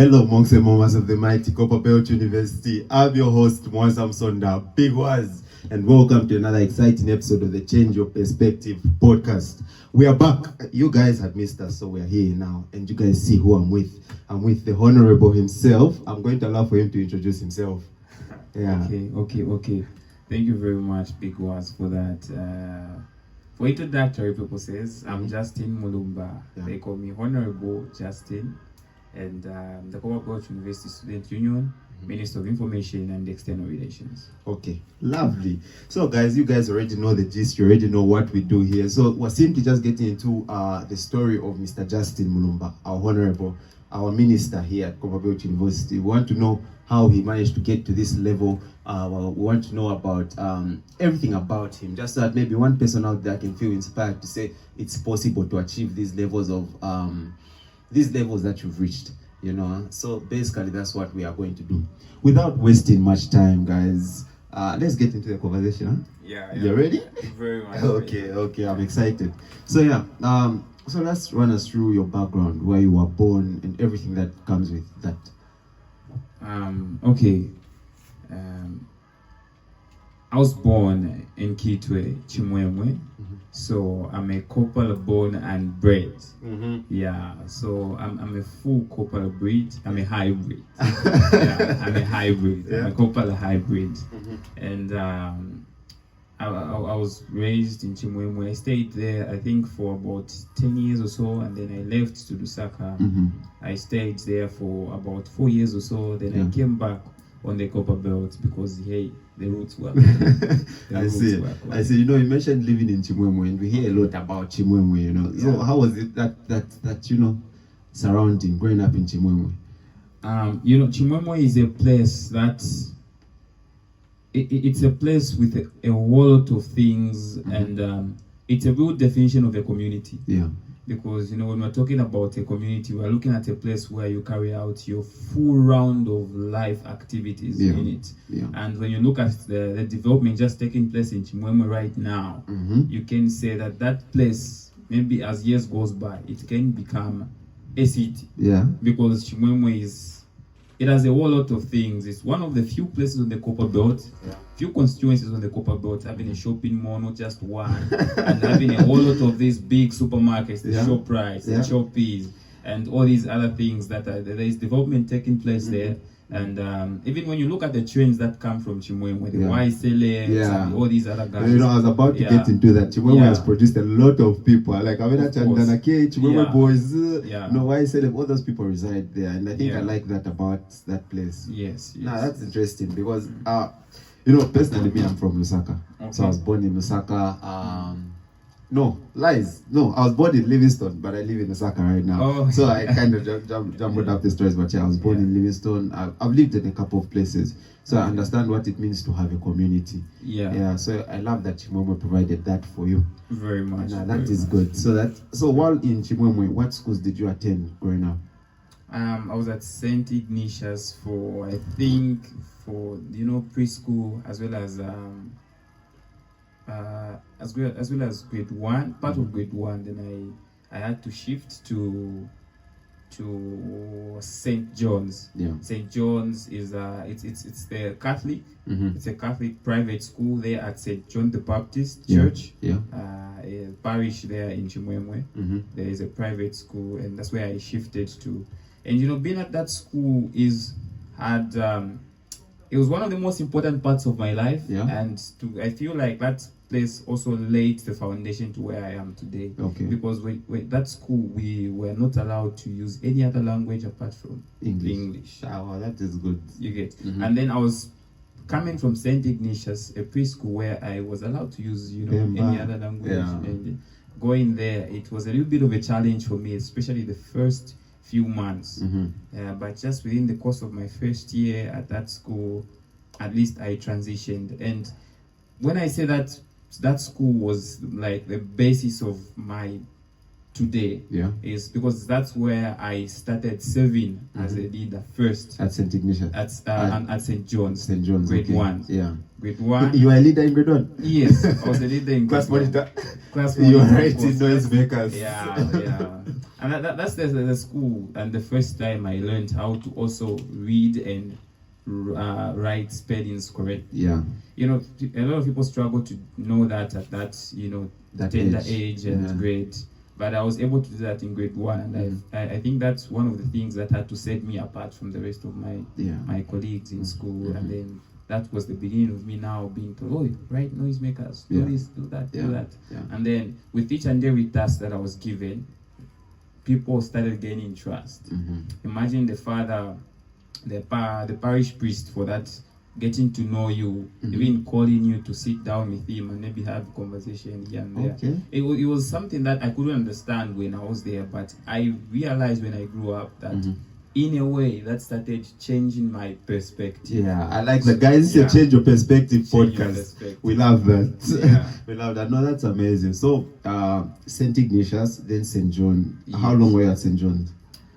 Hello, monks and mamas of the mighty Copperbelt University. I'm your host, Mwansam Sonda, Big Waz, and welcome to another exciting episode of the Change Your Perspective podcast. We are back. You guys had missed us, so we are here now, and you guys see who I'm with. I'm with the Honorable himself. I'm going to allow for him to introduce himself. Yeah. Okay. Thank you very much, Big Waz, for that. For introductory purposes, I'm Justin Mulumba. Yeah. They call me Honorable Justin. And the Copperbelt University Students Union, Minister of Information and External Relations. Okay, lovely. So guys, you guys already know the gist, you already know what we do here. So we're simply just getting into the story of Mr. Justin Mulumba, our Honorable, our Minister here at Copperbelt University. We want to know how he managed to get to this level. We want to know about everything about him, just so that maybe one person out there can feel inspired to say it's possible to achieve these levels of these levels that you've reached, you know. So basically that's what we are going to do. Without wasting much time, guys, let's get into the conversation, huh? Yeah. You ready? Very much. Okay, I'm excited. So yeah, so let's run us through your background, where you were born and everything that comes with that. I was born in Kitwe, Chimwemwe. So I'm a couple born and bred. Yeah, so I'm a full couple breed. I'm a hybrid. Yeah, I'm a hybrid. Yeah. I'm a couple hybrid. And I was raised in Chimwemwe. I stayed there, I think, for about 10 years or so, and then I left to Lusaka. I stayed there for about 4 years or so. Then I came back on the Copperbelt because the roots were. I see. You know, you mentioned living in Chimwemwe, and we hear a lot about Chimwemwe. You know, so how was it that you know, surrounding growing up in Chimwemwe? You know, Chimwemwe is a place that it's a place with a whole lot of things, and it's a real definition of a community. Yeah. Because, you know, when we're talking about a community, we're looking at a place where you carry out your full round of life activities in it. Yeah. And when you look at the development just taking place in Chimwemwe right now, you can say that place, maybe as years goes by, it can become a city. Yeah. Because Chimwemwe it has a whole lot of things. It's one of the few places on the Copperbelt, few constituencies on the Copperbelt having a shopping mall, not just one, and having a whole lot of these big supermarkets, the ShopRite, the Shoppies, and all these other things that there is development taking place there. And even when you look at the trends that come from Chimwemwe, the YSLMs and all these other guys. You know, I was about to get into that. Chimwemwe has produced a lot of people. Like Avena Chandanake, Chimwemwe boys, no YSLM, all those people reside there. And I think I like that about that place. Yes. Now that's interesting because, you know, personally, me, I'm from Lusaka. Okay. So I was born in Lusaka. No, lies. No, I was born in Livingstone, but I live in Lusaka right now. Oh. So I kind of jumbled up the stories, but I was born in Livingstone. I've lived in a couple of places, so I understand what it means to have a community. Yeah. So I love that Chimwemwe provided that for you. Very much. That is good. So while in Chimwemwe, what schools did you attend growing up? I was at St. Ignatius for preschool as well as grade 1, part of grade 1. Then I had to shift to St. John's. Yeah. St. John's is it's the Catholic. It's a Catholic private school there at St. John the Baptist Church. A parish there in Chimwemwe. There is a private school, and that's where I shifted to. And you know, being at that school it was one of the most important parts of my life, and I feel like that place also laid the foundation to where I am today. Okay. Because that school, we were not allowed to use any other language apart from English. Oh, that is good. You get. And then I was coming from St. Ignatius, a preschool where I was allowed to use, any other language. Yeah. And going there, it was a little bit of a challenge for me, especially the first few months. But just within the course of my first year at that school, at least I transitioned. And when I say that school was like the basis of my today, is because that's where I started serving as a leader first. At St. Ignatius? At St. John's. St. John's, grade 1. Yeah. Grade 1. You were a leader in grade 1? Yes, I was a leader in grade 1. Class monitor. You were writing noisemakers. Yeah. And that's the school, and the first time I learned how to also read and write spellings correct. Yeah. You know, a lot of people struggle to know that at that, That tender age and grade. But I was able to do that in grade 1, and I think that's one of the things that had to set me apart from the rest of my colleagues in school. And then that was the beginning of me now being told, oh, write noisemakers, do this, do that, do that. And then with each and every task that I was given, people started gaining trust. Imagine the father, the parish priest for that, getting to know you, even calling you to sit down with him and maybe have a conversation here and there. Okay. It was something that I couldn't understand when I was there, but I realized when I grew up that in a way that started changing my perspective. Yeah, I like that, guys. It's a change your perspective podcast. We love that. We love that. No, that's amazing. So St. Ignatius, then St. John. How long were you at St. John's?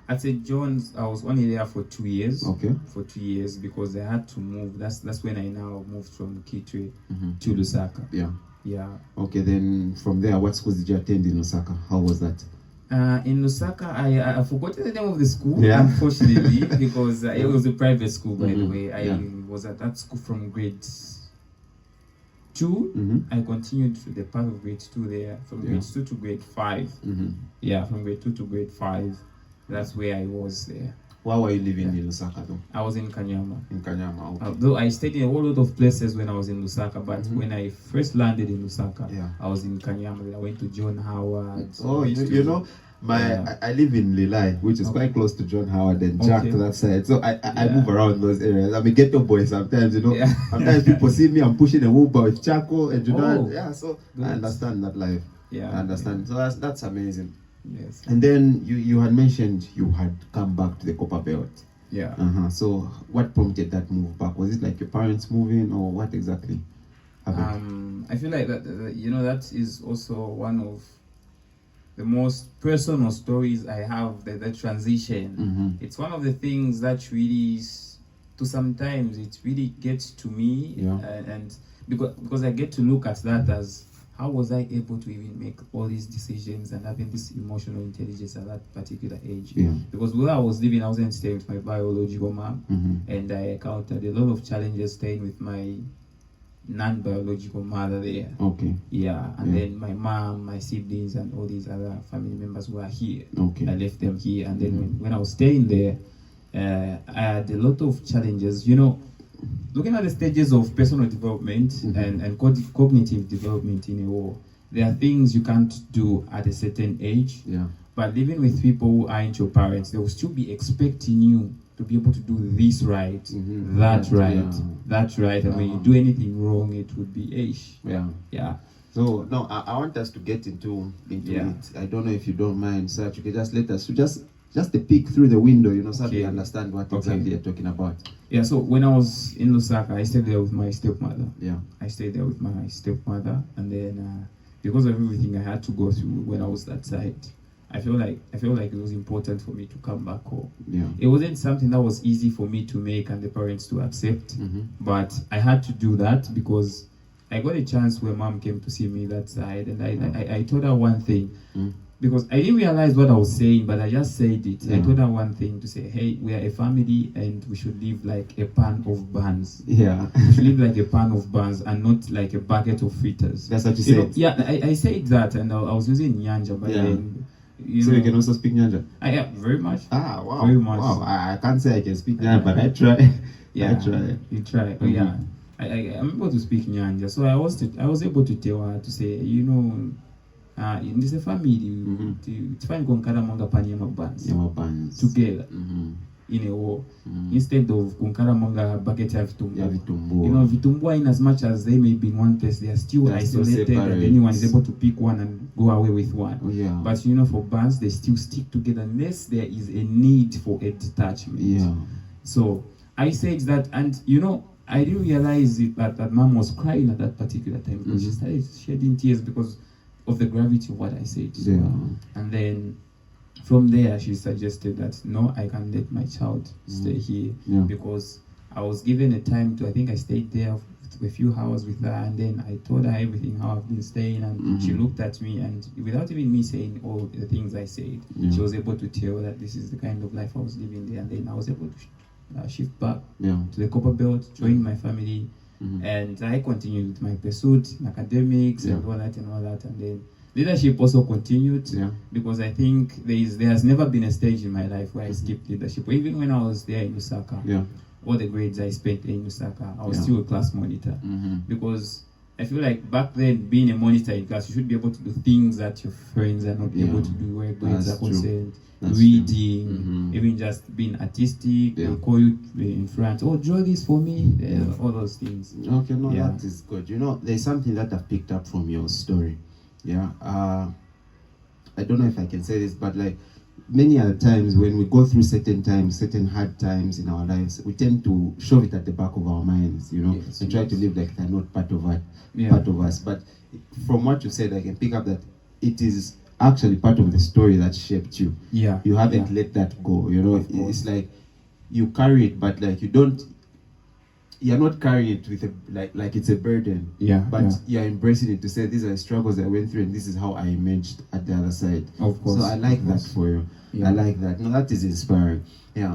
At St. John's, I was only there for 2 years. Okay. For 2 years, because I had to move. That's when I now moved from Kitwe to Lusaka. Yeah. Okay, then from there, what schools did you attend in Lusaka? How was that? In Lusaka, I forgot the name of the school, unfortunately, because it was a private school, by the way. I was at that school from grade 2. I continued to the part of grade 2 there, from grade 2 to grade 5. Yeah, from grade 2 to grade 5. That's where I was there. Where were you living in Lusaka though? I was in Kanyama. In Kanyama, okay. Though I stayed in a whole lot of places when I was in Lusaka, but when I first landed in Lusaka, I was in Kanyama. I went to John Howard. Oh, you know, I live in Lilai, which is quite close to John Howard and Jack to that side. So I move around those areas. I'm a ghetto boy sometimes, you know. Sometimes people see me, I'm pushing a Uber with charcoal and you know. So I understand that life. I understand. So that's amazing. Yes. And then you had mentioned you had come back to the Copperbelt. So what prompted that move back? Was it like your parents moving, or what exactly happened? I feel like that that is also one of the most personal stories I have. The transition. It's one of the things that really sometimes it really gets to me, and because I get to look at that as, how was I able to even make all these decisions and having this emotional intelligence at that particular age? Because where I was living, I wasn't staying with my biological mom, and I encountered a lot of challenges staying with my non-biological mother there. And then my mom, my siblings, and all these other family members were here. I left them here, and then when I was staying there, I had a lot of challenges. Looking at the stages of personal development and cognitive development in a whole, there are things you can't do at a certain age. But living with people who aren't your parents, they will still be expecting you to be able to do this right, that right. And when you do anything wrong, it would be ish. So no, I want us to get into it. I don't know if you don't mind, sir. You can just let us just a peek through the window, so we understand what exactly you're talking about. So when I was in Lusaka, I stayed there with my stepmother. I stayed there with my stepmother, and then because of everything I had to go through when I was that side, I feel like it was important for me to come back home. It wasn't something that was easy for me to make and the parents to accept, but I had to do that because I got a chance where mom came to see me that side, and I told her one thing. Because I didn't realize what I was saying, but I just said it. I told her one thing, to say, hey, we are a family and we should live like a pan of buns. We should live like a pan of buns and not like a bucket of fritters. That's what you said? I said that, and I was using Nyanja, but then... So you can also speak Nyanja? Yeah, very much. Wow. Very much. Wow, I can't say I can speak Nyanja, but I try. I try. You try. I'm able to speak Nyanja. So I was able to tell her, to say, in this family, it's fine kunkara manga panyama buns together in a war instead of kunkara manga bucket of vitumbu. Vitumbua, in as much as they may be in one place, they are still isolated, and anyone is able to pick one and go away with one. But for buns, they still stick together unless there is a need for a detachment. So I said that, and I didn't realize it that mom was crying at that particular time, because she started shedding tears because of the gravity of what I said. And then from there she suggested that no, I can't let my child stay here, because I was given a time to, I think I stayed there a few hours with her, and then I told her everything, how I've been staying, and she looked at me, and without even me saying all the things I said, she was able to tell that this is the kind of life I was living there. And then I was able to shift back to the Copperbelt, join my family, and I continued with my pursuit in academics and all that, and then leadership also continued, because I think there has never been a stage in my life where I skipped leadership. Even when I was there in Lusaka, all the grades I spent in Lusaka, I was still a class monitor, because I feel like back then, being a monitor in class, you should be able to do things that your friends are not able to do, where grades are concerned. Reading, even just being artistic, they call you in front, oh, draw this for me, all those things. Okay, no, that is good. You know, there's something that I've picked up from your story. I don't know if I can say this, but like many other times when we go through certain hard times in our lives, we tend to shove it at the back of our minds, you know, and try to live like they're not part of us. But from what you said, I can pick up that it is actually part of the story that shaped you. You haven't let that go, you know. It's like you carry it, but like you're not carrying it with like it's a burden. But you're embracing it to say these are the struggles I went through and this is how I emerged at the other side. Of course. So I like that for you. I like that. No, that is inspiring.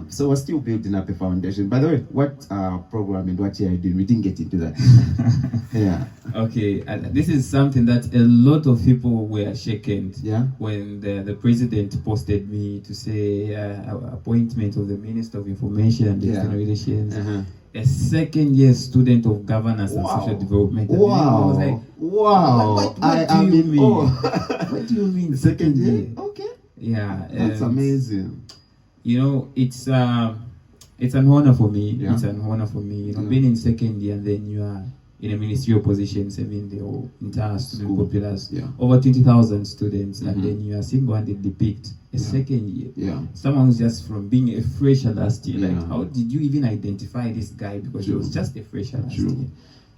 So we're still building up a foundation. By the way, what program and what year are you doing? We didn't get into that. Okay, this is something that a lot of people were shaken when the president posted me to say appointment of the Minister of Information and External Relations, a second-year student of governance and social development. And I was like, what do you mean? What do you mean second year? Okay. That's amazing. You know, it's an honor for me. It's an honor for me. You know, being in second year and then you are in a ministerial position, serving the whole entire student populace, over 20,000 students, and then you are single-handedly picked a second year. Someone who's just from being a fresher last year. Like, how did you even identify this guy? Because he was just a fresher last year.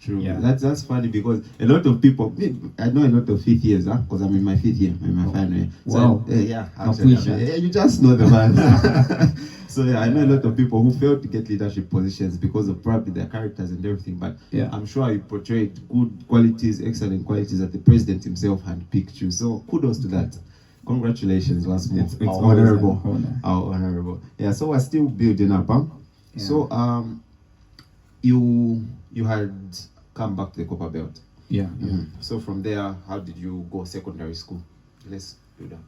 True. That's funny because a lot of people, I know a lot of fifth years, because I'm in my fifth year, in my final year. So, you just know the man. So I know a lot of people who failed to get leadership positions because of probably their characters and everything. But I'm sure you portrayed good qualities, excellent qualities that the president himself handpicked you. So kudos to that. Congratulations once more. It's honorable. Our honorable. So we're still building up. So you had come back to the Copperbelt. So from there, how did you go secondary school? Let's do that.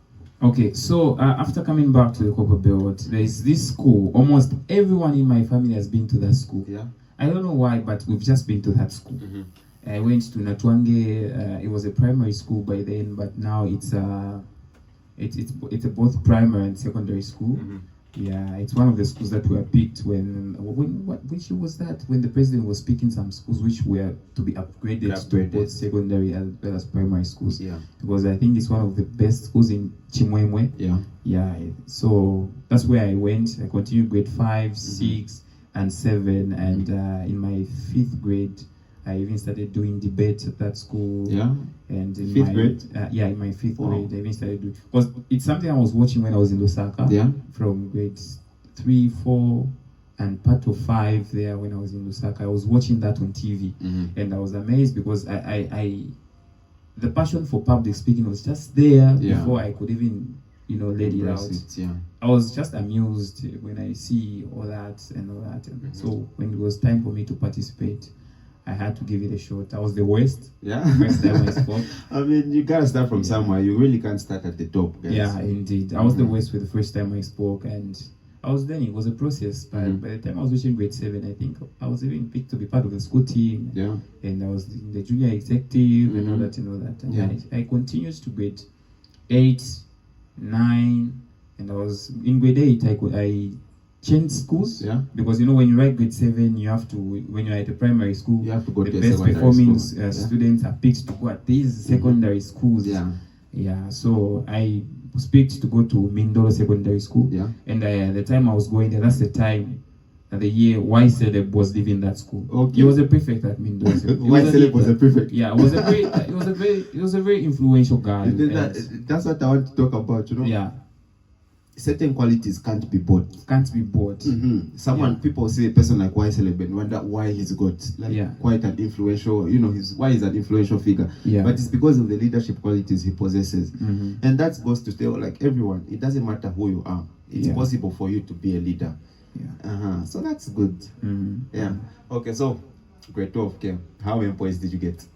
Okay, so after coming back to the Copperbelt, there is this school. Almost everyone in my family has been to that school. I don't know why, but we've just been to that school. I went to Natwange. It was a primary school by then, but now it's a both primary and secondary school. It's one of the schools that were picked which was that? When the president was picking some schools which were to be upgraded to both secondary as well as primary schools. Because I think it's one of the best schools in Chimwemwe. So that's where I went. I continued grade 5, 6, and 7, and in my 5th grade, I even started doing debate at that school. And in fifth grade? In my 5th grade, I even started doing, because it's something I was watching when I was in Lusaka. From grades 3, 4, and part of 5 there when I was in Lusaka. I was watching that on TV, and I was amazed because the passion for public speaking was just there before I could even, let it out. I was just amused when I see all that and all that. And so when it was time for me to participate, I had to give it a shot. I was the worst. First time I spoke. I mean, you gotta start from somewhere. You really can't start at the top, guys. Indeed. I was the worst with the first time I spoke, and I was learning. It was a process. But by the time I was reaching grade 7, I think I was even picked to be part of the school team. And I was in the junior executive and all that and all that. And I continued to grade 8, 9, and I was in grade 8. I changed schools because when you write grade 7, you have to, when you're at a primary school, you have to go the to best performing students are picked to go at these secondary schools. So I was picked to go to Mindoro Secondary School, and the time I was going there, that's the time, the year Y Celeb was leaving that school. He was a prefect at Mindoro. Y Celeb was a prefect. It was a very influential guy. That's what I want to talk about. certain qualities can't be bought. Can't be bought. Someone, people say a person like Y Celeb and wonder why he's got like quite an influential, why he's an influential figure. But it's because of the leadership qualities he possesses. And that goes to tell like everyone, it doesn't matter who you are. It's possible for you to be a leader. So that's good. Okay, so grade 12 came. How many points did you get?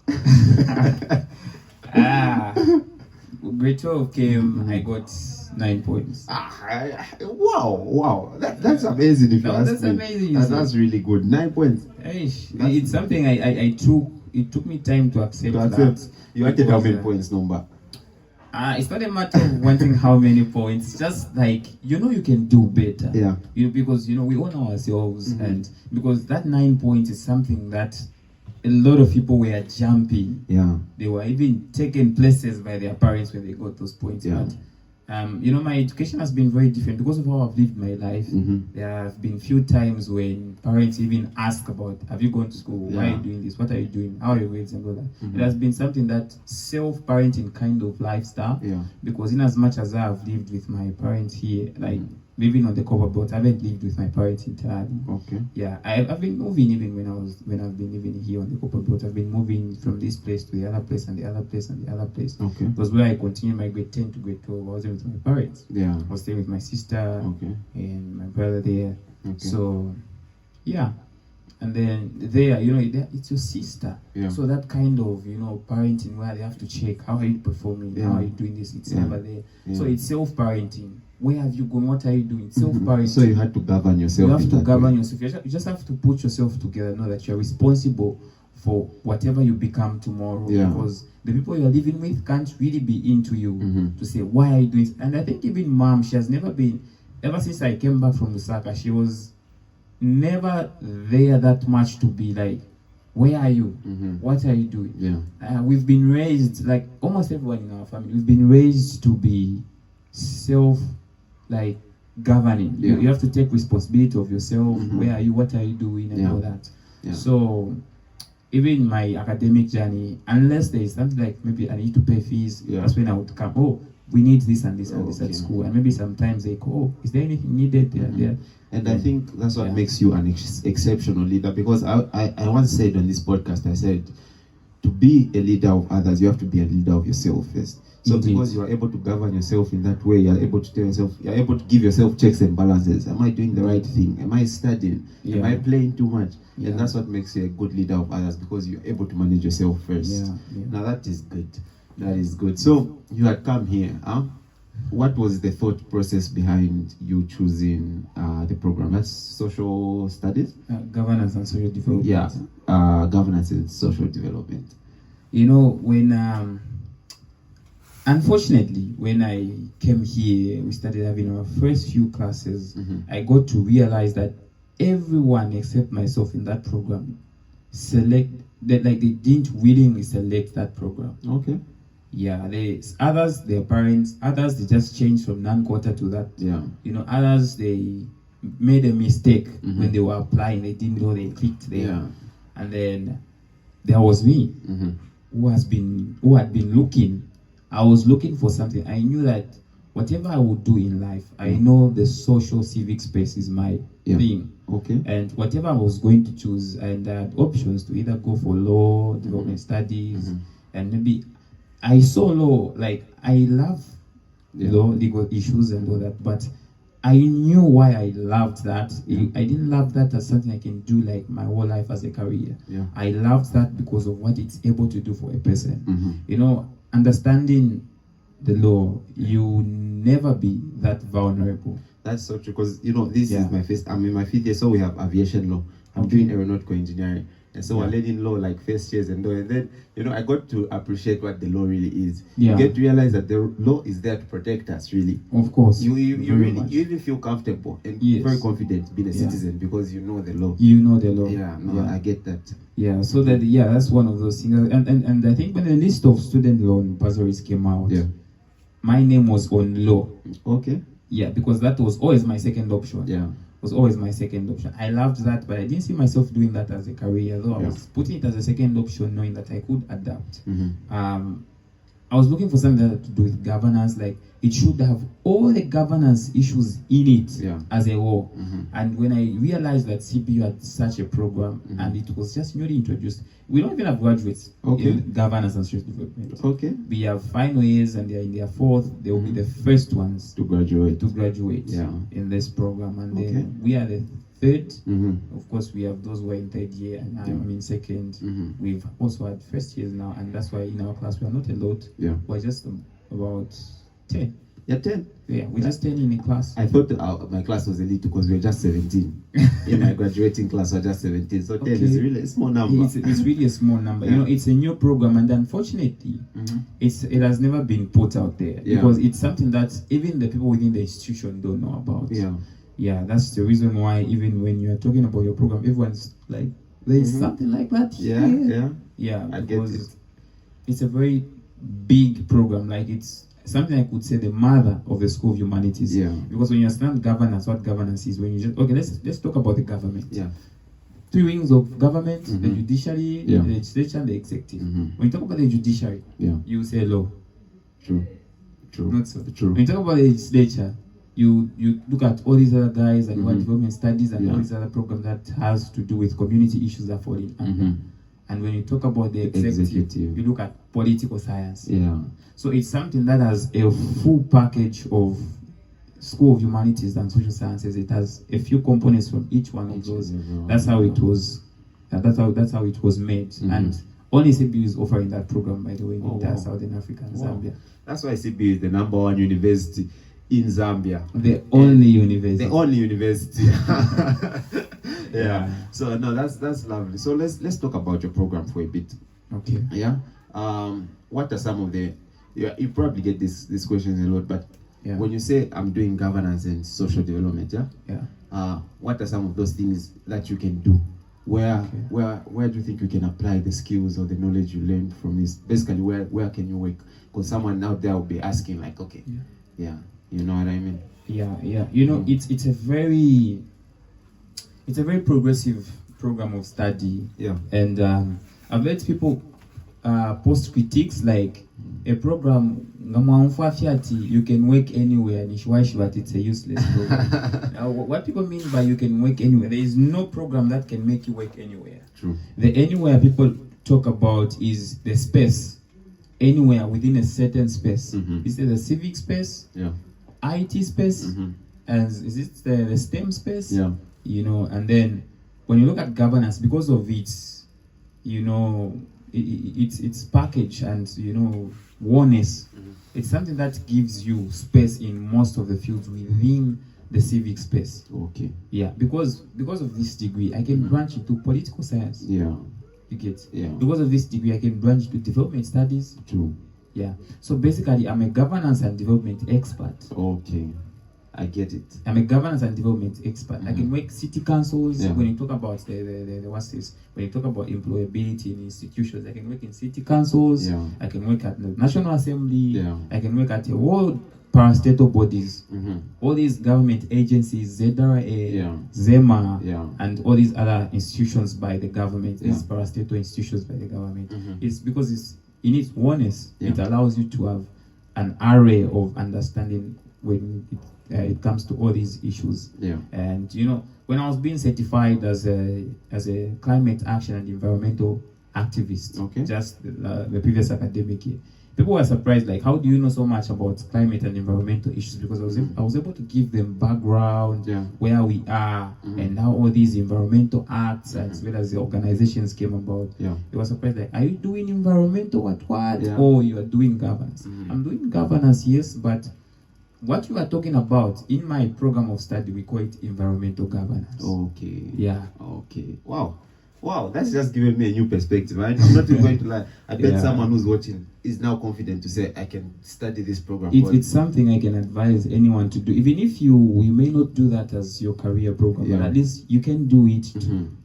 Grade 12 came, I got 9 points. Wow. That's amazing if you ask that's me. Amazing. That's really good. 9 points. It's something I took. It took me time to accept that. You wanted how many points number? It's not a matter of wanting how many points. It's just like, you can do better. Because, we own ourselves. And because that 9 points is something that a lot of people were jumping. They were even taken places by their parents when they got those points. But, my education has been very different because of how I've lived my life. There have been few times when parents even ask about, have you gone to school? Why are you doing this? What are you doing? How are your grades and all that? It has been something that self-parenting kind of lifestyle. Because in as much as I have lived with my parents here, like living on the Copperbelt, I haven't lived with my parents entirely. I've been moving even when I've been living here on the Copperbelt. I've been moving from this place to the other place and the other place and the other place. Because where I continued my grade 10 to grade 12, I was with my parents. I was staying with my sister and my brother there. So, and then there, it's your sister. So that kind of, parenting where they have to check, how are you performing? How are you doing this? It's never there. So it's self-parenting. Where have you gone? What are you doing? Self-parenting. So you had to govern yourself. You have to govern yourself. You just have to put yourself together, know that you're responsible for whatever you become tomorrow. Because the people you're living with can't really be into you to say, why are you doing this? And I think even mom, she has never been, ever since I came back from Lusaka, she was never there that much to be like, where are you? What are you doing? We've been raised, like almost everyone in our family, we've been raised to be governing. You have to take responsibility of yourself. Where are you? What are you doing? And all that. So even my academic journey, unless there is something like maybe I need to pay fees, that's when I would come. Oh, we need this and this and this at school. And maybe sometimes they go, oh, is there anything needed there? And I think that's what makes you an exceptional leader. Because I once said on this podcast, I said, to be a leader of others, you have to be a leader of yourself first. So because you are able to govern yourself in that way, you are able to tell yourself, you are able to give yourself checks and balances. Am I doing the right thing? Am I studying? Am I playing too much? And that's what makes you a good leader of others, because you're able to manage yourself first. Now that is good. That is good. So you had come here. What was the thought process behind you choosing the program? That's social studies? Governance and social development. Governance and social development. Unfortunately, when I came here, we started having our first few classes. I got to realize that everyone except myself in that program they didn't willingly select that program. Others, their parents, others they just changed from non-quota to that. Others they made a mistake when they were applying. They didn't know they clicked there. And then there was me who had been looking. I was looking for something. I knew that whatever I would do in life, I know the social civic space is my thing. And whatever I was going to choose, and I had options to either go for law, development studies, and maybe I saw law, like I love law, legal issues and all that, but I knew why I loved that. I didn't love that as something I can do like my whole life as a career. I loved that because of what it's able to do for a person. Understanding the law, you never be that vulnerable. That's so true, because this is my first. I'm in my 5th year, so we have aviation law. I'm doing aeronautical engineering, and so I learned in law like first years and then I got to appreciate what the law really is. You get to realize that the law is there to protect us. Really, of course, you even feel comfortable and very confident being a citizen because you know the law. I get that. So that's one of those things. And I think when the list of student loan bursaries came out, my name was on law. Because that was always my second option. Was always my second option. I loved that, but I didn't see myself doing that as a career, though I was putting it as a second option, knowing that I could adapt. I was looking for something that had to do with governance. Like it should have all the governance issues in it as a whole. And when I realized that CBU had such a program and it was just newly introduced, we don't even have graduates in governance and social development. We have final years and they're in their fourth. They will be the first ones to graduate in this program, and then we are the third. Of course, we have those who are in third year, and I'm in second. We've also had first years now, and that's why in our class we are not a lot. We're just about 10. 10. Yeah, we're just 10 in a class. I thought my class was elite because we were just 17. In my graduating class, we were just 17. So 10 is really a small number. It's really a small number. You know, it's a new program, and unfortunately, it has never been put out there because it's something that even the people within the institution don't know about. Yeah, that's the reason why even when you are talking about your program, everyone's like, there's something like that. Yeah, I get it. It's a very big program. Like it's something I could say the mother of the School of Humanities. Because when you understand governance, what governance is, when you just let's talk about the government. Three wings of government: the judiciary, the legislature, and the executive. When you talk about the judiciary, you say law. True. Not so. True. When you talk about the legislature, you look at all these other guys and what development studies and all these other programs that has to do with community issues that fall in. And when you talk about the executive, you look at political science. So it's something that has a full package of School of Humanities and Social Sciences. It has a few components from each one of those. That's how it was. That's how it was made. And only CBU is offering that program, by the way, in entire Southern Africa and Zambia. That's why CBU is the #1 university in Zambia. The only university. The only university. So no, that's lovely. So let's talk about your program for a bit. Okay. What are some of the you probably get these questions a lot, but when you say I'm doing governance and social development, what are some of those things that you can do? Where do you think you can apply the skills or the knowledge you learned from this? Basically, where can you work? Because someone out there will be asking like, okay, you know what I mean? You know, it's a very progressive program of study. And I've let people post critiques like a program you can work anywhere, and it's a useless program. Now, what people mean by you can work anywhere, there is no program that can make you work anywhere. True. The anywhere people talk about is the space, anywhere within a certain space. Is it the civic space? IT space? And is it the STEM space? You know, and then when you look at governance, because of its, you know, it's package and, you know, oneness, it's something that gives you space in most of the fields within the civic space. Because of this degree, I can branch into political science. You get? Because of this degree, I can branch into development studies. True. So basically, I'm a governance and development expert. I get it. I'm a governance and development expert. I can work city councils. When you talk about the what's this? When you talk about employability in institutions, I can work in city councils. I can work at the National Assembly. I can work at all parastatal bodies. All these government agencies, ZRA, ZEMA, and all these other institutions by the government. These parastatal institutions by the government. It's because it's in its oneness. It allows you to have an array of understanding when it comes to all these issues. And you know, when I was being certified as a climate action and environmental activist, just the previous academic year, people were surprised, like, how do you know so much about climate and environmental issues? Because I was able to give them background, where we are, and how all these environmental acts as well as the organizations came about. They were surprised, like, are you doing environmental what? Or you are doing governance? I'm doing governance, yes, but what you are talking about in my program of study, we call it environmental governance. Wow, that's just giving me a new perspective. I'm not even going to lie. I bet someone who's watching is now confident to say, I can study this program. It's something I can advise anyone to do. Even if you may not do that as your career program, but at least you can do it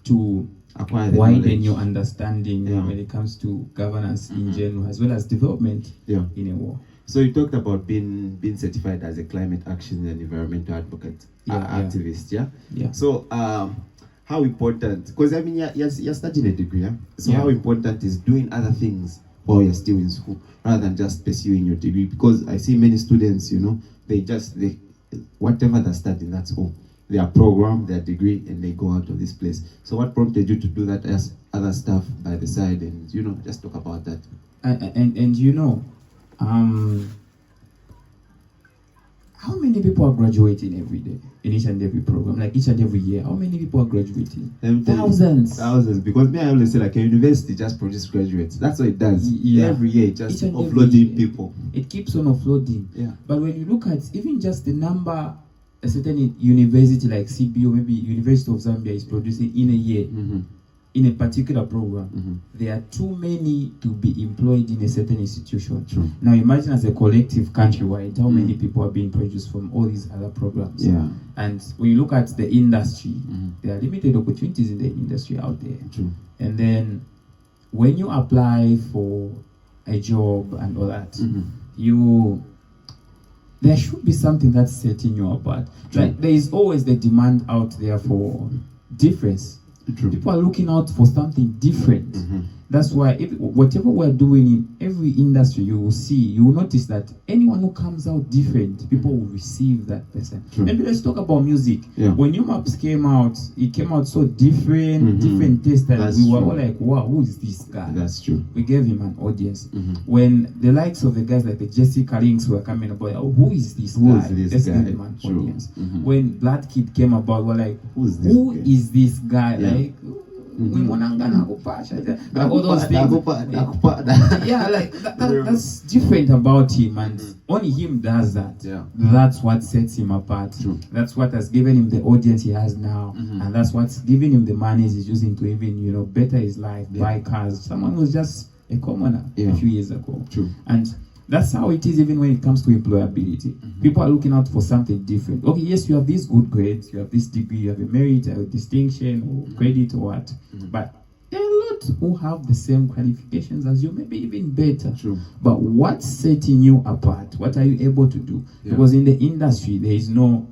to acquire widen your understanding when it comes to governance in general, as well as development in a war. So you talked about being certified as a climate action and environmental advocate, activist, So how important, because I mean you're studying a degree, so how important is doing other things while you're still in school, rather than just pursuing your degree. Because I see many students, they whatever they're studying, that's all. They are programmed, their degree, and they go out of this place. So what prompted you to do that as other stuff by the side, and just talk about that? How many people are graduating every day in each and every program, like each and every year? How many people are graduating? Thousands. Thousands. Because me, I always say, like, a university just produces graduates. That's what it does. Yeah. Every year, it just offloading people. It keeps on offloading. Yeah. But when you look at even just the number a certain university like CBO, maybe University of Zambia, is producing in a year, in a particular program, there are too many to be employed in a certain institution. True. Now imagine as a collective countrywide, how many people are being produced from all these other programs. Yeah. And when you look at the industry, there are limited opportunities in the industry out there. True. And then when you apply for a job and all that, there should be something that's setting you apart. Like, there is always the demand out there for difference. True. People are looking out for something different. That's why whatever we're doing in every industry, you will notice that anyone who comes out different, people will receive that person. True. Maybe let's talk about music. Yeah. When New Maps came out, it came out so different, different taste, that we were all like, wow, who is this guy? That's true. We gave him an audience. When the likes of the guys like the Jessica Links were coming about, who is this guy? Let's give him an audience. When Blood Kid came about, we're like, who is this guy? Yeah. Like, like all those things. Yeah, like that's different about him, and only him does that. Yeah. That's what sets him apart. True. That's what has given him the audience he has now, and that's what's giving him the money he's using to even better his life, buy cars. Someone was just a commoner a few years ago. True. And that's how it is even when it comes to employability. People are looking out for something different. Okay, yes, you have these good grades, you have this degree, you have a merit, a distinction, or credit, or what. But there are a lot who have the same qualifications as you, maybe even better. True. But what's setting you apart? What are you able to do? Yeah. Because in the industry, there is no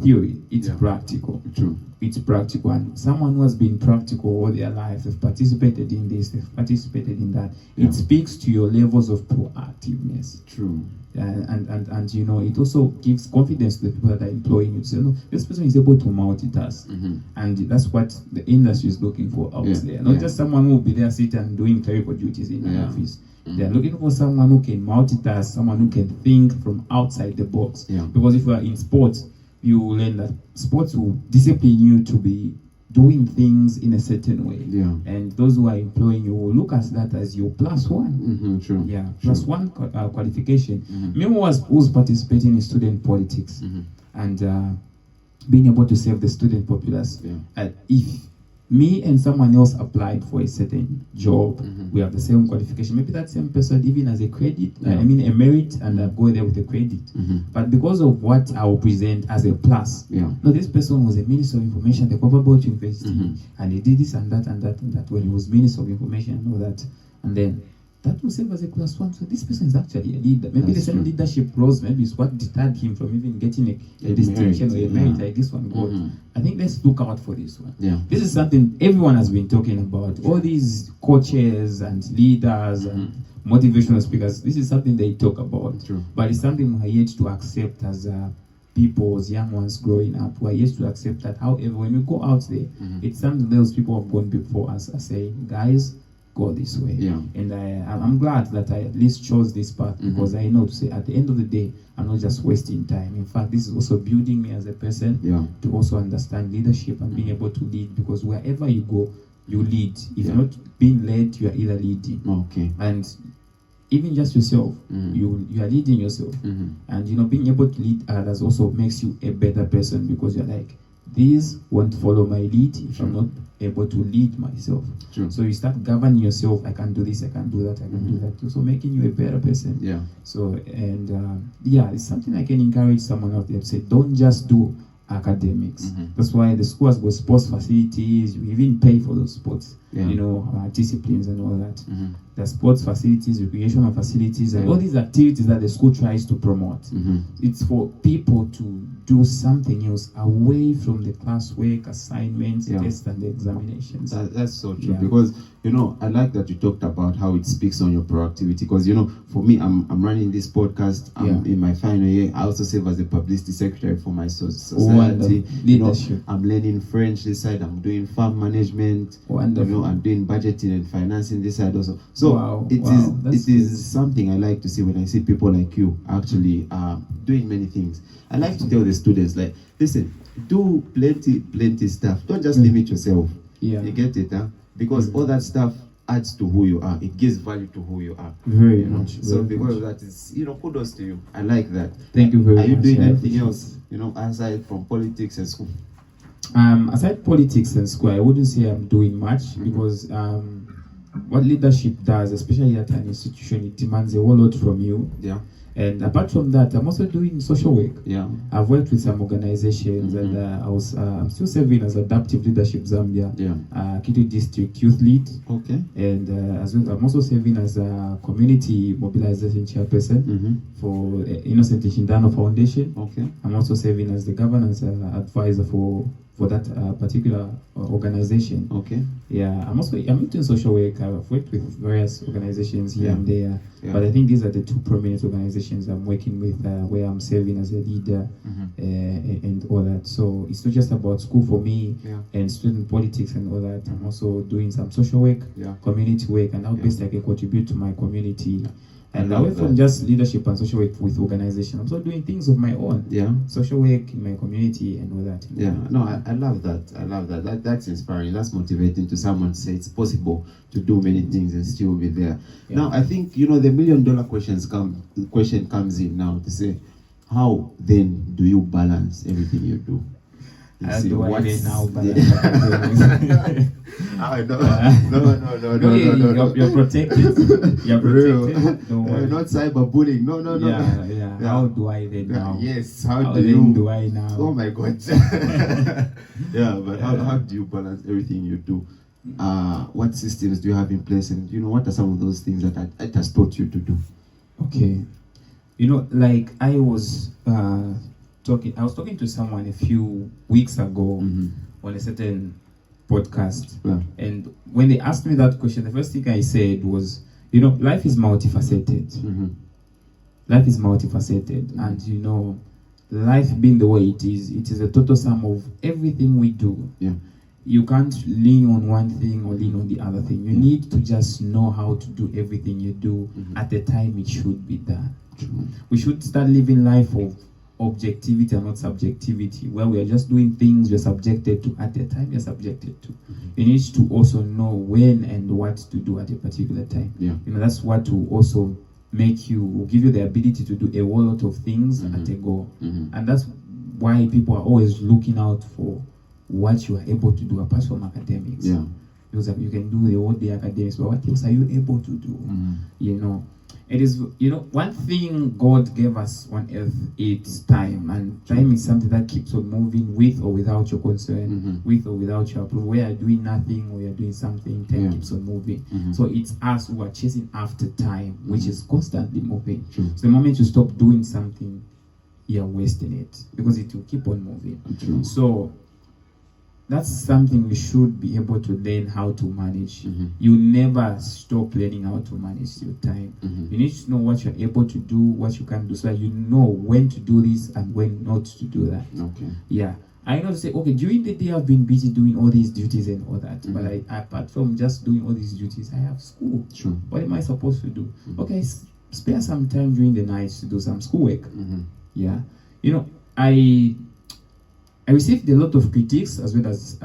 theory. It's practical. True. It's practical, and someone who has been practical all their life, they've participated in this, they've participated in that. It speaks to your levels of proactiveness. True. And it also gives confidence to the people that are employing you. So, no, this person is able to multitask, and that's what the industry is looking for out there. Not just someone who will be there sitting and doing clerical duties in an office. They are looking for someone who can multitask, someone who can think from outside the box. Yeah. Because if you are in sports, you will learn that sports will discipline you to be doing things in a certain way. Yeah. And those who are employing you will look at that as your plus one. True. Yeah, plus one qualification. Me who's participating in student politics and being able to serve the student populace. If me and someone else applied for a certain job, we have the same qualification. Maybe that same person even has a credit, a merit, and go there with a credit. But because of what I will present as a plus, no, this person was a Minister of Information at the Copperbelt University, and he did this and that and that and that when he was Minister of Information and all that. And then that will serve as a plus one. So this person is actually a leader. Maybe the same leadership roles, maybe is what deterred him from even getting a distinction or a merit like this one got. I think let's look out for this one. This is something everyone has been talking about. All these coaches and leaders and motivational speakers, this is something they talk about. True. But it's something we are yet to accept as people, as young ones growing up. We are yet to accept that. However, when we go out there, it's something those people have gone before us are saying, guys, go this way. And I'm glad that I at least chose this path, because I know to say at the end of the day, I'm not just wasting time. In fact, this is also building me as a person to also understand leadership and being able to lead, because wherever you go, you lead. If you're not being led, you are either leading. Okay. And even just yourself, you are leading yourself. And being able to lead others also makes you a better person, because you're like, these won't follow my lead if I'm not able to lead myself. So you start governing yourself. I can do this, I can do that, I can do that too. So making you a better person. So, and it's something I can encourage someone out there to say, don't just do academics. That's why the school has got sports facilities. You even pay for those sports disciplines and all that. The sports facilities, recreational facilities, and all these activities that the school tries to promote. It's for people to do something else away from the classwork, assignments, tests, and the examinations. That's so true, because I like that you talked about how it speaks on your proactivity, because for me, I'm running this podcast. I'm in my final year. I also serve as a publicity secretary for my society. Leadership. I'm learning French this side. I'm doing farm management. Wonderful. I'm doing budgeting and financing this side also. So it is something I like to see when I see people like you actually doing many things. I like to tell the students, like, listen, do plenty stuff. Don't just limit yourself. You get it, huh? Because all that stuff adds to who you are. It gives value to who you are. Very much. So because of that, it's kudos to you. I like that. Thank you very much. Are you doing anything else, aside from politics and school? Aside politics and school, I wouldn't say I'm doing much, because what leadership does, especially at an institution, it demands a whole lot from you. And apart from that, I'm also doing social work. I've worked with some organizations, and I'm still serving as Adaptive Leadership Zambia, Kitu District Youth Lead. And as well, I'm also serving as a community mobilization chairperson for Innocent Shindano Foundation. I'm also serving as the governance advisor for that particular organization. I'm into social work. I've worked with various organizations here and there, but I think these are the two prominent organizations I'm working with, where I'm serving as a leader and all that. So it's not just about school for me and student politics and all that. I'm also doing some social work, community work, and how best I can contribute to my community. And away from just leadership and social work with organization, I'm also doing things of my own. Social work in my community and all that. I love that. I love that. That's inspiring. That's motivating to someone to say it's possible to do many things and still be there. Now, I think, the $1 million question comes in now to say, how then do you balance everything you do? Do I now No. You're protected. You're protected. Don't worry. Not cyberbullying. No. Yeah. How do I then now? Yes. How do I now? Oh my God. But how do you balance everything you do? What systems do you have in place, and what are some of those things that it has taught you to do? Okay. Like I was talking to someone a few weeks ago on a certain podcast, and when they asked me that question, the first thing I said was, life is multifaceted. Life is multifaceted, and life being the way it is a total sum of everything we do. You can't lean on one thing or lean on the other thing. You need to just know how to do everything you do at the time it should be done. We should start living life of objectivity and not subjectivity, where we are just doing things we're subjected to at the time you're subjected to. You need to also know when and what to do at a particular time. That's what will also give you the ability to do a whole lot of things at a go. And that's why people are always looking out for what you are able to do apart from academics. Because you can do the whole day academics, but what else are you able to do? It is, one thing God gave us on earth, it's time. And time is something that keeps on moving with or without your concern, with or without your approval. Where you're doing nothing or you're doing something, time keeps on moving. So it's us who are chasing after time, which is constantly moving. So the moment you stop doing something, you're wasting it, because it will keep on moving. So that's something we should be able to learn how to manage. You never stop learning how to manage your time. You need to know what you're able to do, what you can do, so that you know when to do this and when not to do that. I know to say, okay, during the day I've been busy doing all these duties and all that, but apart from just doing all these duties, I have school. What am I supposed to do? Okay, spare some time during the night to do some schoolwork. I received a lot of critiques as well as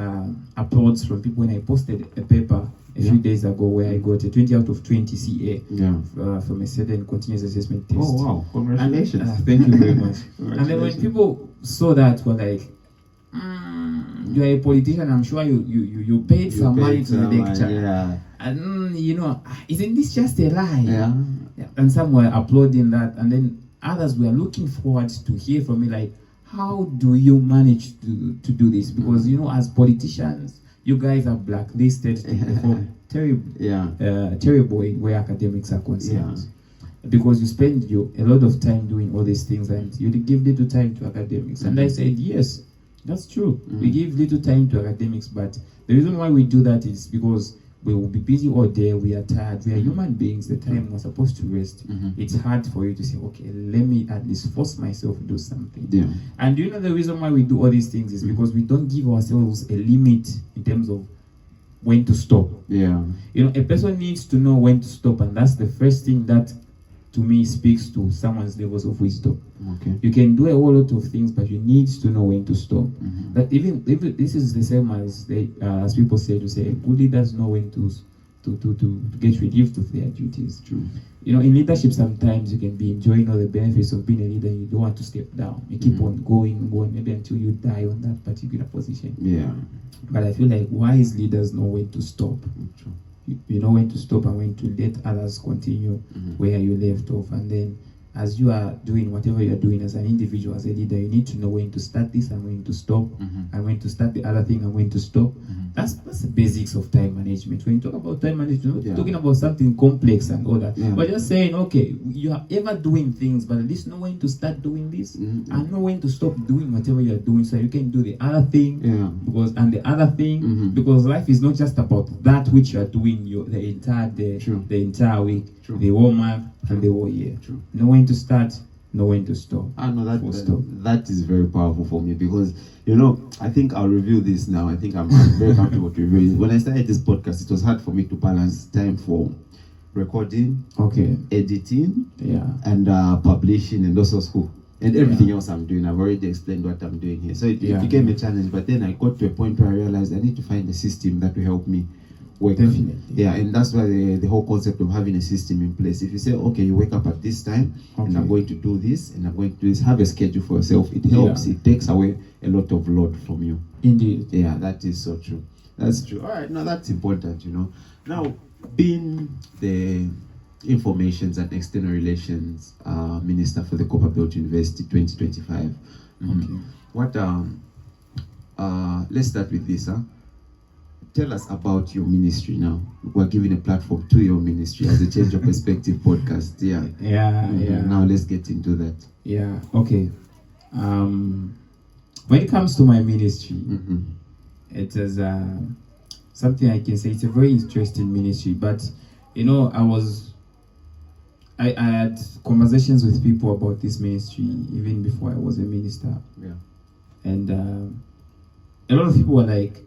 applause from people when I posted a paper a few days ago where I got a 20 out of 20 CA from a certain continuous assessment test. Oh wow, congratulations. Thank you very much. And then when people saw that, were like, you're a politician, I'm sure you paid some money to the lecture. And isn't this just a lie? And some were applauding that, and then others were looking forward to hear from me, like, how do you manage to do this? Because as politicians, you guys are blacklisted to perform terrible in where academics are concerned. Because you spend a lot of time doing all these things and you give little time to academics. And I said, yes, that's true. We give little time to academics, but the reason why we do that is because we will be busy all day, we are tired, we are human beings, the time we're supposed to rest. It's hard for you to say, okay, let me at least force myself to do something. And you know the reason why we do all these things is because we don't give ourselves a limit in terms of when to stop. You know, a person needs to know when to stop, and that's the first thing that to me speaks to someone's levels of wisdom. You can do a whole lot of things, but you need to know when to stop. That even this is the same as people say, to say good leaders know when to get relieved of their duties. You know, in leadership sometimes you can be enjoying all the benefits of being a leader and you don't want to step down. You keep on going, maybe until you die on that particular position. But I feel like wise leaders know when to stop. You know when to stop and when to let others continue where you left off. And then as you are doing whatever you are doing as an individual, as a leader, you need to know when to start this and when to stop, and when to start the other thing and when to stop. That's the basics of time management. When you talk about time management, you're not talking about something complex and all that. But just saying, okay, you are ever doing things, but at least know when to start doing this and know when to stop doing whatever you are doing, so you can do the other thing because life is not just about that which you are doing the entire day, the entire week, the whole month, and the whole year. Know when to start, know when to stop. I know that is very powerful for me, because you know, I think I'll review this now. I think I'm very comfortable to review it. When I started this podcast, it was hard for me to balance time for recording, editing, and publishing, and also school and everything else I'm doing. I've already explained what I'm doing here, so it became a challenge. But then I got to a point where I realized I need to find a system that will help me work. And that's why the whole concept of having a system in place. If you say, okay, you wake up at this time, and I'm going to do this, and I'm going to do this, have a schedule for yourself. It helps. It takes away a lot of load from you. Indeed. That is so true. That's true. All right, now that's important, you know. Now, being the Informations and External Relations Minister for the Copperbelt University 2025. Let's start with this, Tell us about your ministry now. We're giving a platform to your ministry as a Change of Perspective podcast. Now let's get into that. Okay. When it comes to my ministry, it is something I can say it's a very interesting ministry. But you know, I had conversations with people about this ministry even before I was a minister. And a lot of people were like,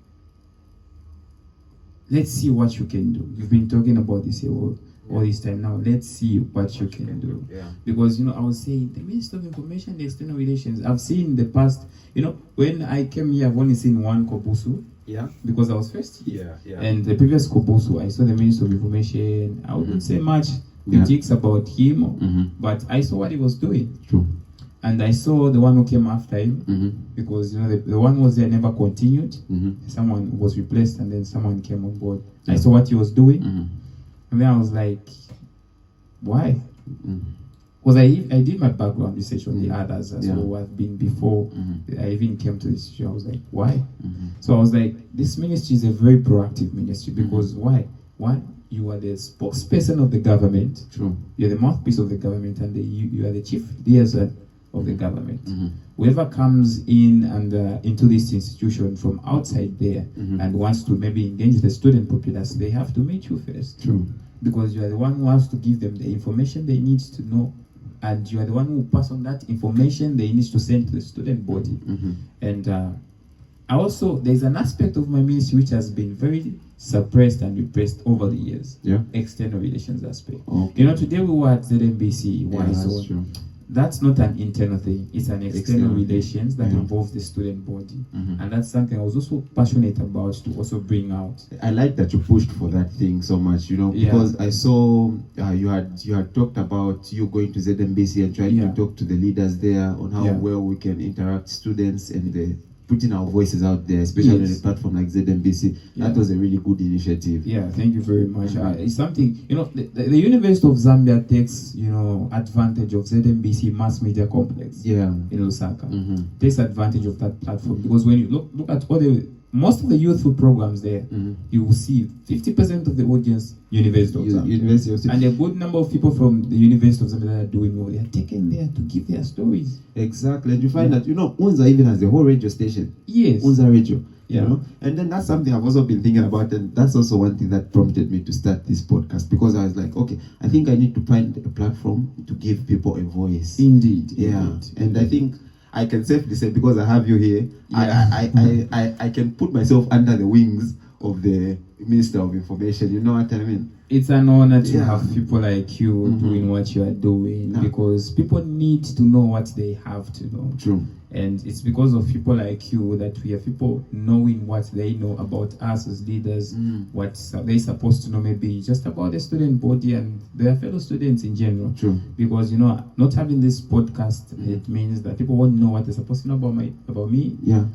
let's see what you can do. You've been talking about this all this time now. Let's see what you can do. Because, you know, I was saying, the Minister of Information and External Relations, I've seen in the past, you know, when I came here, I've only seen one COBUSU. Because I was first here. And the previous COBUSU, I saw the Minister of Information. I wouldn't say much critiques about him, but I saw what he was doing. And I saw the one who came after him, because you know the one was there never continued. Someone was replaced, and then someone came on board. I saw what he was doing, and then I was like, why? Because I did my background research on the others as well who have been before I even came to this issue. I was like, why? So I was like, this ministry is a very proactive ministry, because why? One, you are the spokesperson of the government. You're the mouthpiece of the government, and you are the chief liaison of the government. Whoever comes in and into this institution from outside there and wants to maybe engage with the student populace, they have to meet you first. Because you are the one who has to give them the information they need to know, and you are the one who pass on that information they need to send to the student body. And also, there's an aspect of my ministry which has been very suppressed and repressed over the years. External relations aspect. You know, today we were at ZMBC. That's true. That's not an internal thing. It's an external relations that involves the student body. And that's something I was also passionate about to also bring out. I like that you pushed for that thing so much, you know, because I saw you had talked about you going to ZMBC and trying to talk to the leaders there on how well we can interact students and putting our voices out there, especially on a platform like ZMBC. That was a really good initiative. Thank you very much. It's something, you know, the University of Zambia takes, you know, advantage of ZMBC mass media complex in Lusaka. Takes advantage of that platform, because when you look at all the most of the youthful programs there, you will see 50% of the audience University of Zambia. And a good number of people from the University of Zambia that are doing well, they are taken there to give their stories. Exactly. And you find that, Unza even has the whole radio station. Yes. Unza Radio. And then that's something I've also been thinking about, and that's also one thing that prompted me to start this podcast, because I was like, okay, I think I need to find a platform to give people a voice. Indeed. And I think I can safely say, because I have you here, I can put myself under the wings of the Minister of Information. You know what I mean? It's an honor to have people like you doing what you are doing, because people need to know what they have to know. True. And it's because of people like you that we have people knowing what they know about us as leaders, what they're supposed to know, maybe just about the student body and their fellow students in general. True. Because, not having this podcast, it means that people won't know what they're supposed to know about me,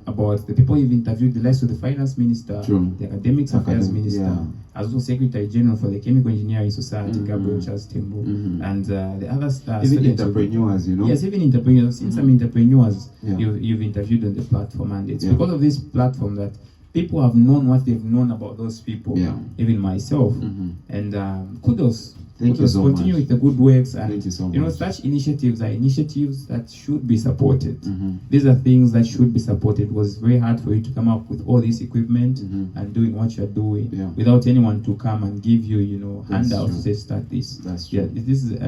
about the people you've interviewed, the likes of the Finance Minister, the Academics Affairs Minister, as well Secretary General for the Chemical Engineering Society, Gabriel Charles Tembo, and the other even entrepreneurs, Yes, even entrepreneurs. Since some entrepreneurs you've interviewed on the platform, and it's because of this platform that people have known what they've known about those people, even myself. And kudos. Thank you so continue much. With the good works, and thank you so much. Such initiatives are initiatives that should be supported. These are things that should be supported. It was very hard for you to come up with all this equipment and doing what you're doing without anyone to come and give you, handouts to say start this. That's true. This is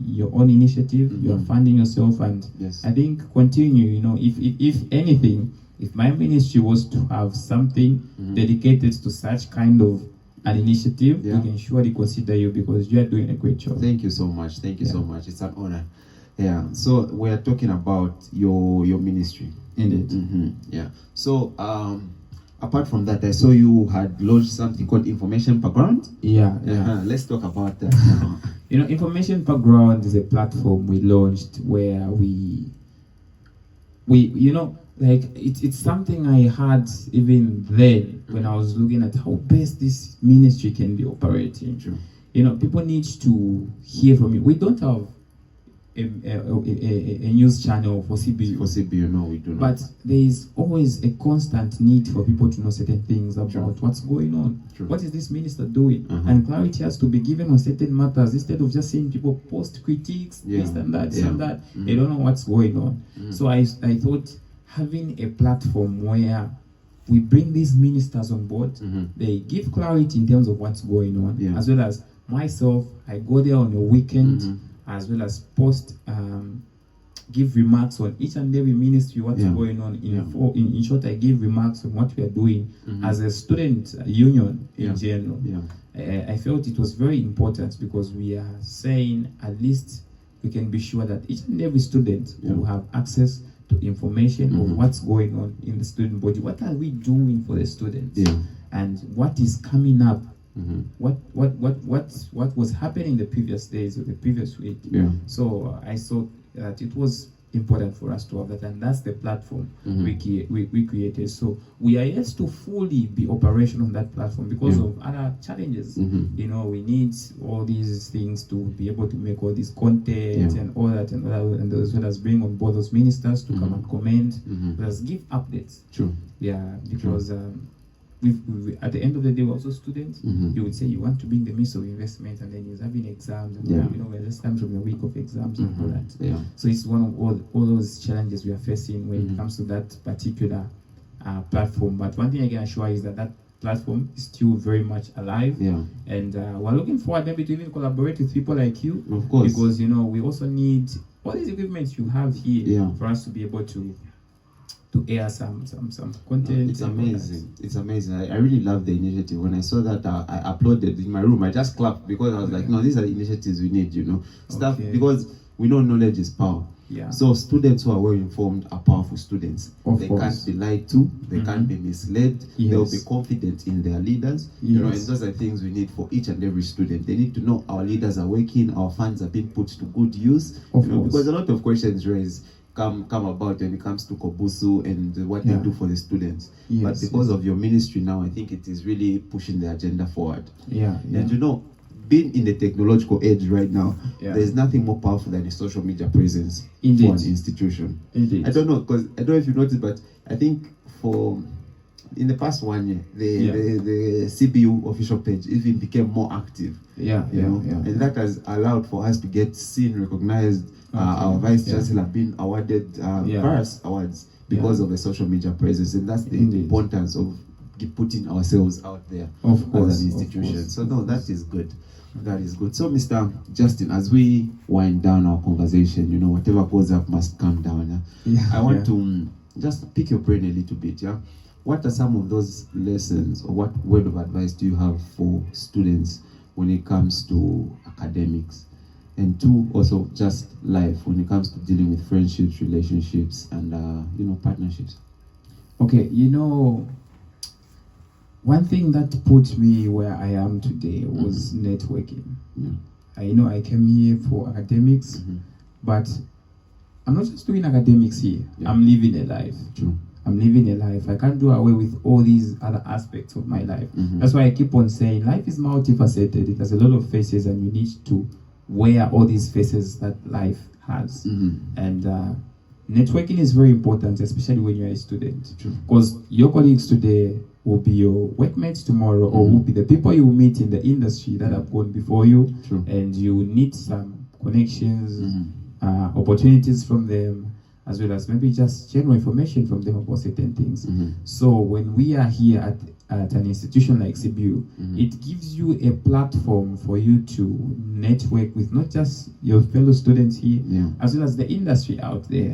your own initiative. You are funding yourself, and I think continue. If anything, if my ministry was to have something dedicated to such kind of an initiative, we can surely consider you, because you are doing a great job. Thank you so much. Thank you so much. It's an honor. So we are talking about your ministry. Indeed. So apart from that, I saw you had launched something called Information Background. Let's talk about that now. Information Background is a platform we launched where we it's something I had even then when I was looking at how best this ministry can be operating. True. People need to hear from you. We don't have a news channel for CBU. For CBU, no, we do not. But there is always a constant need for people to know certain things about what's going on. True. What is this minister doing? And clarity has to be given on certain matters, instead of just seeing people post critiques, this and that, this and that. They don't know what's going on. So I thought, having a platform where we bring these ministers on board, they give clarity in terms of what's going on, as well as myself, I go there on a weekend, as well as post, give remarks on each and every ministry, what's going on. In short, I give remarks on what we are doing as a student union in general. I felt it was very important, because we are saying at least we can be sure that each and every student will have access to information of what's going on in the student body. What are we doing for the students? And what is coming up? What was happening in the previous days or the previous week? So I saw that it was important for us to have that, and that's the platform we created. So we are yet to fully be operational on that platform because of other challenges. We need all these things to be able to make all this content and all that, and as well as bring on board those ministers to come and comment, as well as give updates. True. Because we at the end of the day, we're also students. You would say you want to be in the midst of investment, and then you're having exams, and we're just coming from a week of exams and all that. So it's one of all those challenges we are facing when it comes to that particular platform. But one thing I can assure is that platform is still very much alive, and we're looking forward maybe to even collaborate with people like you, of course, because we also need all these equipment you have here for us to be able to air some content. It's amazing. It's amazing. I really love the initiative. When I saw that, I uploaded in my room. I just clapped, because I was like, no, these are the initiatives we need, stuff, because we know knowledge is power. So students who are well informed are powerful students. They can't be lied to. They can't be misled. They'll be confident in their leaders. And those are things we need for each and every student. They need to know our leaders are working, our funds are being put to good use. Because a lot of questions raised come about when it comes to COBUSU and what they do for the students. But because of your ministry now, I think it is really pushing the agenda forward. And being in the technological age right now, there's nothing more powerful than a social media presence for an institution. I don't know, because I don't know if you noticed, but I think for in the past 1 year, the CBU official page even became more active. And that has allowed for us to get seen, recognized. Our vice chancellor being awarded various awards because of the social media presence, and that's the importance of putting ourselves out there as an institution. So no, that is good. That is good. So Mr. Justin, as we wind down our conversation, you know, whatever goes up must come down. I want to just pick your brain a little bit. What are some of those lessons, or what word of advice do you have for students when it comes to academics? And 2, also just life when it comes to dealing with friendships, relationships, and partnerships. Okay, one thing that put me where I am today was networking. I came here for academics, but I'm not just doing academics here. I'm living a life. I'm living a life. I can't do away with all these other aspects of my life. That's why I keep on saying life is multifaceted. It has a lot of faces, and you need to wear all these faces that life has. And networking is very important, especially when you're a student, because your colleagues today will be your workmates tomorrow, or will be the people you meet in the industry that have gone before you. And you need some connections, opportunities from them, as well as maybe just general information from them about certain things. So when we are here at an institution like CBU, it gives you a platform for you to network with not just your fellow students here, as well as the industry out there.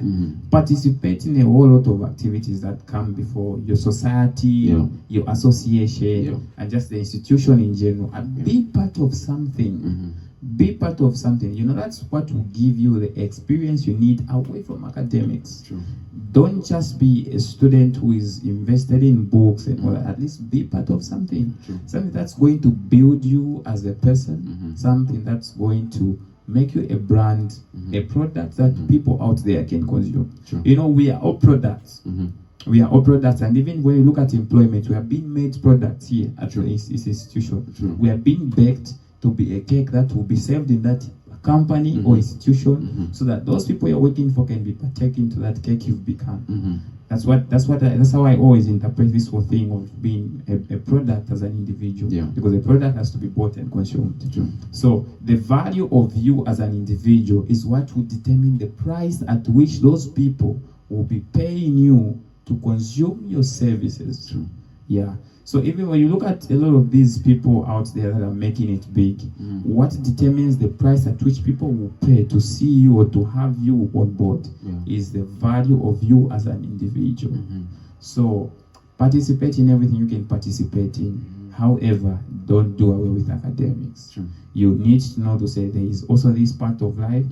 Participate in a whole lot of activities that come before your society, your association, and just the institution in general, and be part of something. Be part of something. That's what will give you the experience you need away from academics. Don't just be a student who is invested in books and all that. At least be part of something. Something that's going to build you as a person. Something that's going to make you a brand, a product that people out there can consume. We are all products. We are all products, and even when you look at employment, we are being made products here at this institution. We are being baked to be a cake that will be served in that company or institution, so that those people you're working for can be partaking to that cake you've become. That's how I always interpret this whole thing of being a product as an individual, because a product has to be bought and consumed. So the value of you as an individual is what will determine the price at which those people will be paying you to consume your services. So even when you look at a lot of these people out there that are making it big, what determines the price at which people will pay to see you or to have you on board is the value of you as an individual. So participate in everything you can participate in. However, don't do away with academics. You need to know to say there is also this part of life.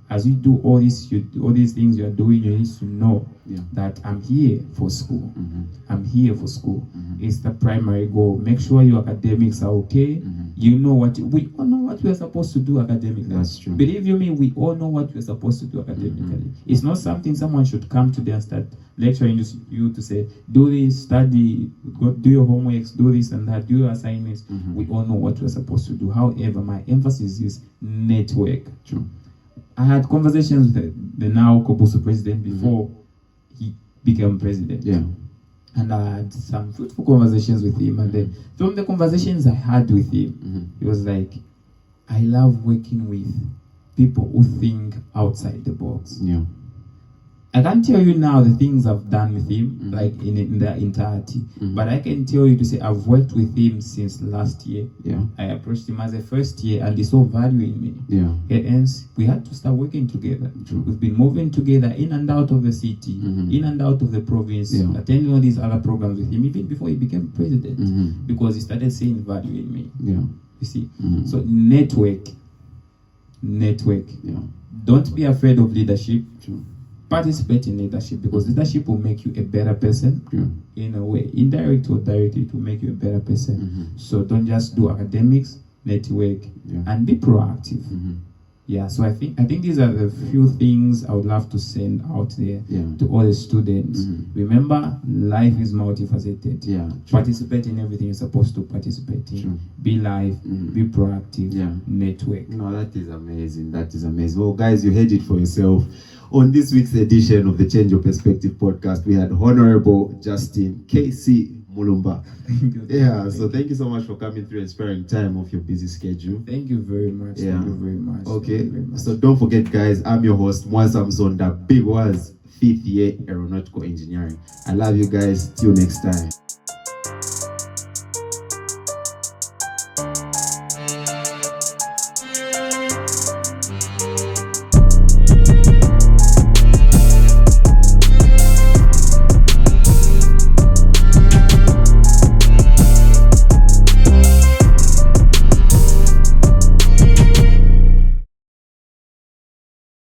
As you do all these things you are doing, you need to know that I'm here for school. I'm here for school. It's the primary goal. Make sure your academics are okay. We all know what we are supposed to do academically. That's true. Believe you me, we all know what we are supposed to do academically. It's not something someone should come today and start lecturing you to say, do this, study, go do your homeworks, do this and that, do your assignments. We all know what we're supposed to do. However, my emphasis is network. I had conversations with the now COBUSU president before he became president. And I had some fruitful conversations with him. And then from the conversations I had with him, he was like, I love working with people who think outside the box. I can't tell you now the things I've done with him, like in their entirety. But I can tell you to say I've worked with him since last year. I approached him as a first year, and he saw value in me. Hence, we had to start working together. We've been moving together in and out of the city, in and out of the province, attending all these other programs with him, even before he became president, because he started seeing value in me. You see? So network. Don't be afraid of leadership. Participate in leadership, because leadership will make you a better person in a way, indirect or directly, it will make you a better person. So don't just do academics, network, and be proactive. So I think these are the few things I would love to send out there to all the students. Remember, life is multifaceted. Participate in everything you're supposed to participate in. Be live, be proactive, network. No, that is amazing. That is amazing. Well, guys, you heard it for yourself. On this week's edition of the Change Your Perspective podcast, we had Honorable Justin KC Mulumba. Thank you. Yeah, so thank you so much for coming through and sparing time off your busy schedule. Thank you very much. Yeah. Thank you very much. Okay, Thank you very much. so don't forget, guys, I'm your host, Mwasa Mzonda, big was 5th year aeronautical engineering. I love you guys. Till next time.